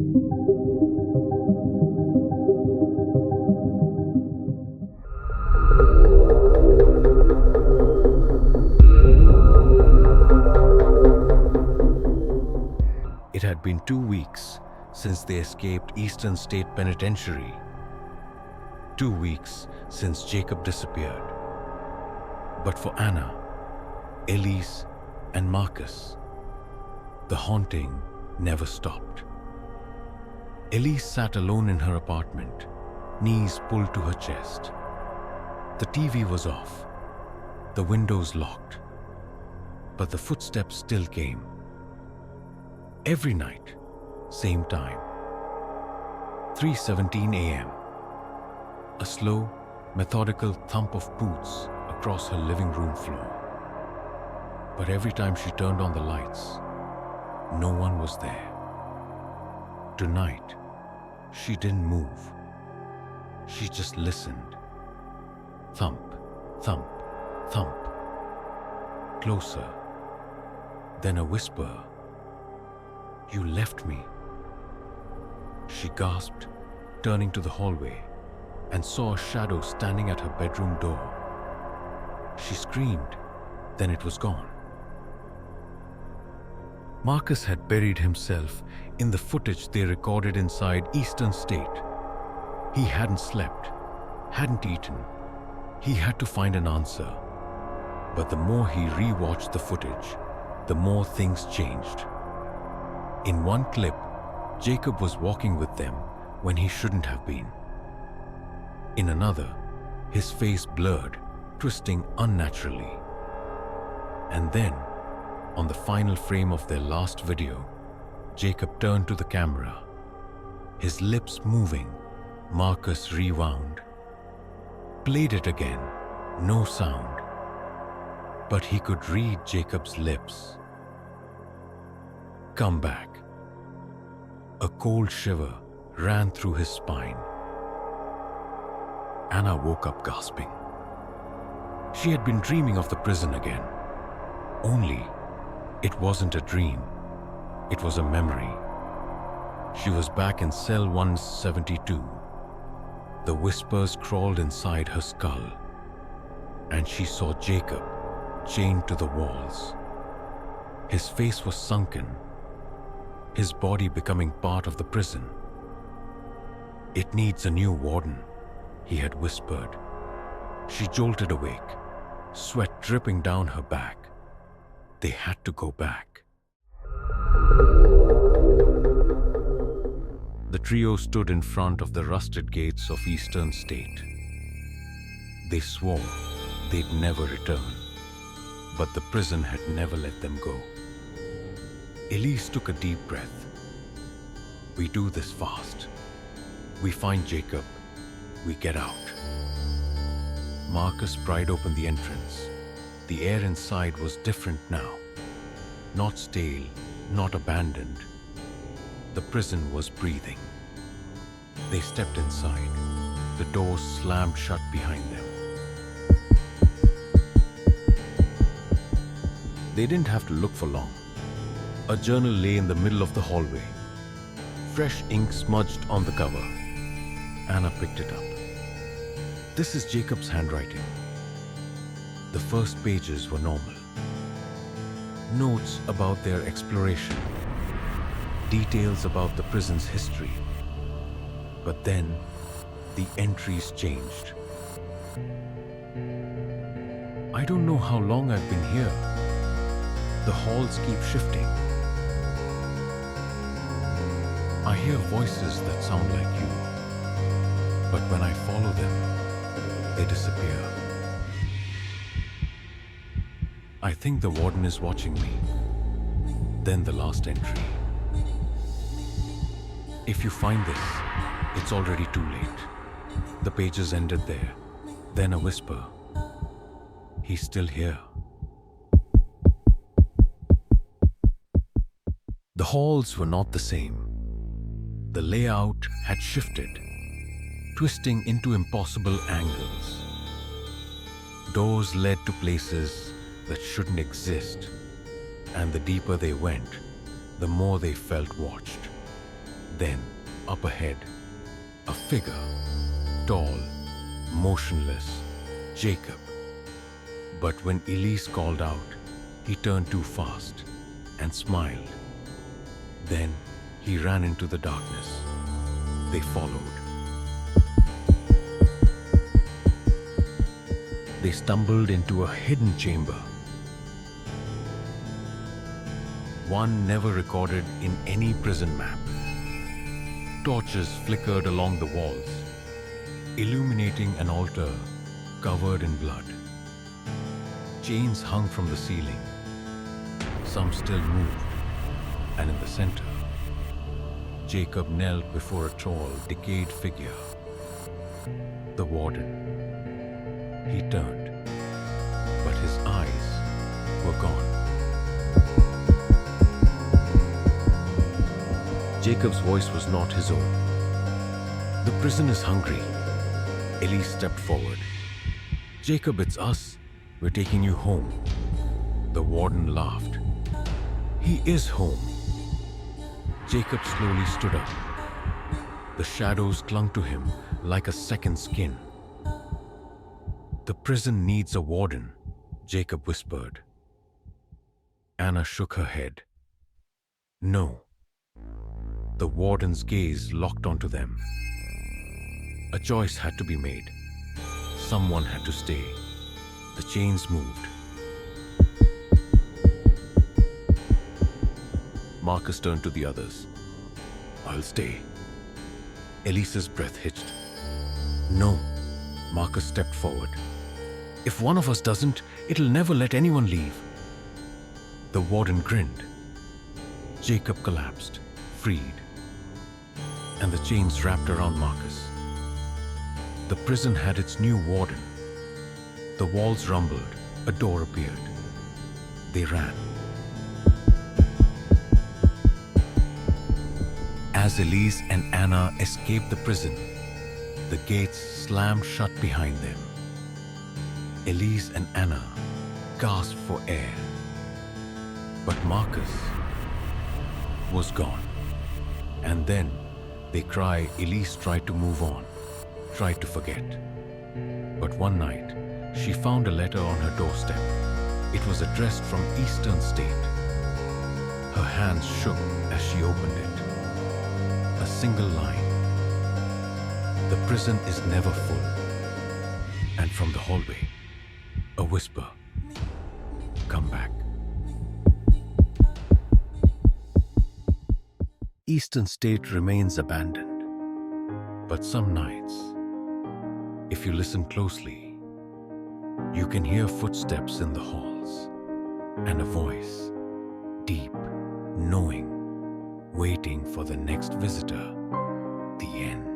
It had been 2 weeks since they escaped Eastern State Penitentiary. 2 weeks since Jacob disappeared. But for Anna, Elise, and Marcus, the haunting never stopped. Elise sat alone in her apartment, knees pulled to her chest. The TV was off, the windows locked, but the footsteps still came. Every night, same time, 3:17 a.m. A slow, methodical thump of boots across her living room floor. But every time she turned on the lights, no one was there. Tonight, she didn't move. She just listened. Thump, thump, thump. Closer. Then a whisper. "You left me." She gasped, turning to the hallway, and saw a shadow standing at her bedroom door. She screamed, then it was gone. Marcus had buried himself in the footage they recorded inside Eastern State. He hadn't slept, hadn't eaten. He had to find an answer. But the more he rewatched the footage, the more things changed. In one clip, Jacob was walking with them when he shouldn't have been. In another, his face blurred, twisting unnaturally. And then, on the final frame of their last video, Jacob turned to the camera. His lips moving, Marcus rewound. Played it again, no sound. But he could read Jacob's lips. "Come back." A cold shiver ran through his spine. Anna woke up gasping. She had been dreaming of the prison again. Only, it wasn't a dream. It was a memory. She was back in cell 172. The whispers crawled inside her skull, and she saw Jacob chained to the walls. His face was sunken, his body becoming part of the prison. "It needs a new warden," he had whispered. She jolted awake, sweat dripping down her back. They had to go back. The trio stood in front of the rusted gates of Eastern State. They swore they'd never return, but the prison had never let them go. Elise took a deep breath. "We do this fast. We find Jacob. We get out." Marcus pried open the entrance. The air inside was different now. Not stale, not abandoned. The prison was breathing. They stepped inside. The doors slammed shut behind them. They didn't have to look for long. A journal lay in the middle of the hallway. Fresh ink smudged on the cover. Anna picked it up. This is Jacob's handwriting. The first pages were normal. Notes about their exploration. Details about the prison's history. But then, the entries changed. "I don't know how long I've been here. The halls keep shifting. I hear voices that sound like you. But when I follow them, they disappear. I think the warden is watching me." Then the last entry. "If you find this, it's already too late." The pages ended there. Then a whisper. "He's still here." The halls were not the same. The layout had shifted, twisting into impossible angles. Doors led to places that shouldn't exist, and the deeper they went, the more they felt watched. Then, up ahead, a figure, tall, motionless, Jacob. But when Elise called out, he turned too fast and smiled. Then he ran into the darkness. They followed. They stumbled into a hidden chamber, one never recorded in any prison map. Torches flickered along the walls, illuminating an altar covered in blood. Chains hung from the ceiling. Some still moved, and in the center, Jacob knelt before a tall, decayed figure. The warden. He turned, but his eyes were gone. Jacob's voice was not his own. The prison is hungry. Elise stepped forward. Jacob, it's us. We're taking you home. The warden laughed. He is home. Jacob slowly stood up. The shadows clung to him like a second skin. The prison needs a warden, Jacob whispered. Anna shook her head. No. The warden's gaze locked onto them. A choice had to be made. Someone had to stay. The chains moved. Marcus turned to the others. I'll stay. Elise's breath hitched. No. Marcus stepped forward. If one of us doesn't, it'll never let anyone leave. The warden grinned. Jacob collapsed, freed, and the chains wrapped around Marcus. The prison had its new warden. The walls rumbled. A door appeared. They ran. As Elise and Anna escaped the prison, the gates slammed shut behind them. Elise and Anna gasped for air. But Marcus was gone. And then they cried. Elise tried to move on, tried to forget. But one night, she found a letter on her doorstep. It was addressed from Eastern State. Her hands shook as she opened it. A single line. The prison is never full. And from the hallway, a whisper. Come back. Eastern State remains abandoned. But some nights, if you listen closely, you can hear footsteps in the halls and a voice, deep, knowing, waiting for the next visitor, the end.